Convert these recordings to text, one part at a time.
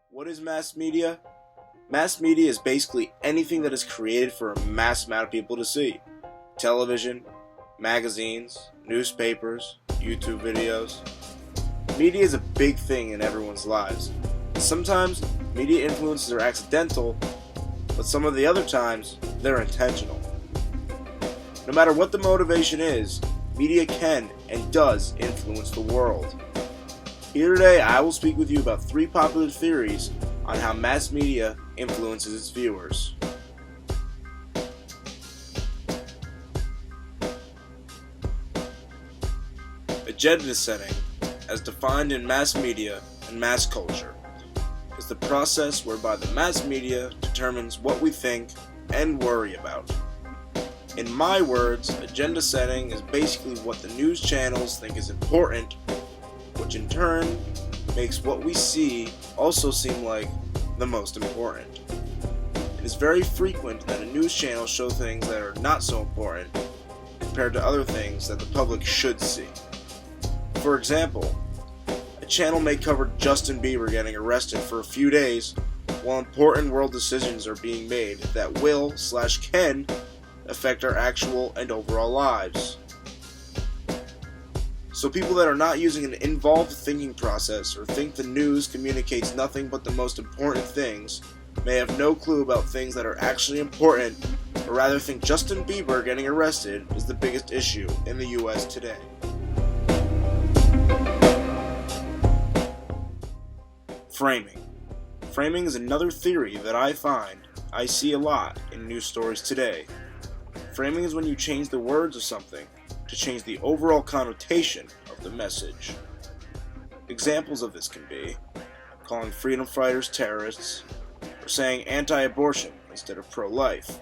What is mass media? Mass media is basically anything that is created for a mass amount of people to see. Television, magazines, newspapers, YouTube videos. Media is a big thing in everyone's lives. Sometimes media influences are accidental, but some of the other times they're intentional. No matter what the motivation is, media can and does influence the world. Here today, I will speak with you about 3 popular theories on how mass media influences its viewers. Agenda setting, as defined in mass media and mass culture, is the process whereby the mass media determines what we think and worry about. In my words, agenda setting is basically what the news channels think is important, which in turn makes what we see also seem like the most important. It is very frequent that a news channel show things that are not so important compared to other things that the public should see. For example, a channel may cover Justin Bieber getting arrested for a few days while important world decisions are being made that will/can affect our actual and overall lives. So people that are not using an involved thinking process or think the news communicates nothing but the most important things may have no clue about things that are actually important, or rather think Justin Bieber getting arrested is the biggest issue in the US today. Framing. Framing is another theory that I see a lot in news stories today. Framing is when you change the words of something to change the overall connotation of the message. Examples of this can be calling freedom fighters terrorists or saying anti-abortion instead of pro-life.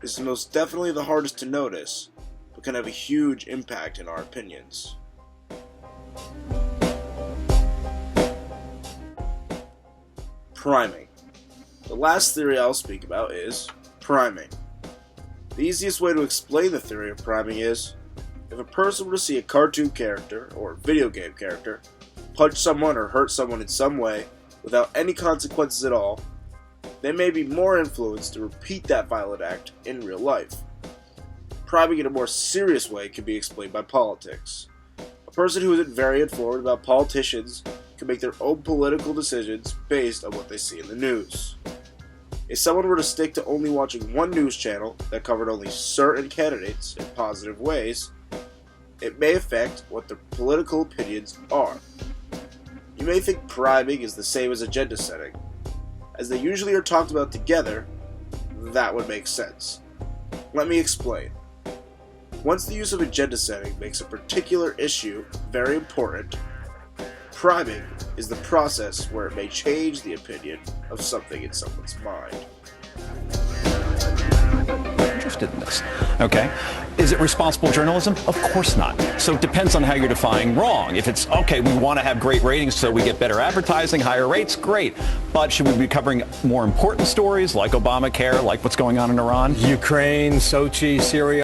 This is most definitely the hardest to notice, but can have a huge impact in our opinions. Priming. The last theory I'll speak about is priming. The easiest way to explain the theory of priming is, if a person were to see a cartoon character or video game character punch someone or hurt someone in some way without any consequences at all, they may be more influenced to repeat that violent act in real life. Priming in a more serious way can be explained by politics. A person who isn't very informed about politicians can make their own political decisions based on what they see in the news. If someone were to stick to only watching one news channel that covered only certain candidates in positive ways, it may affect what their political opinions are. You may think priming is the same as agenda setting. As they usually are talked about together, that would make sense. Let me explain. Once the use of agenda setting makes a particular issue very important, priming is the process where it may change the opinion of something in someone's mind. Interested in this. Okay. Is it responsible journalism? Of course not. So it depends on how you're defining wrong. If it's, okay, we want to have great ratings so we get better advertising, higher rates, great. But should we be covering more important stories like Obamacare, like what's going on in Iran? Ukraine, Sochi, Syria.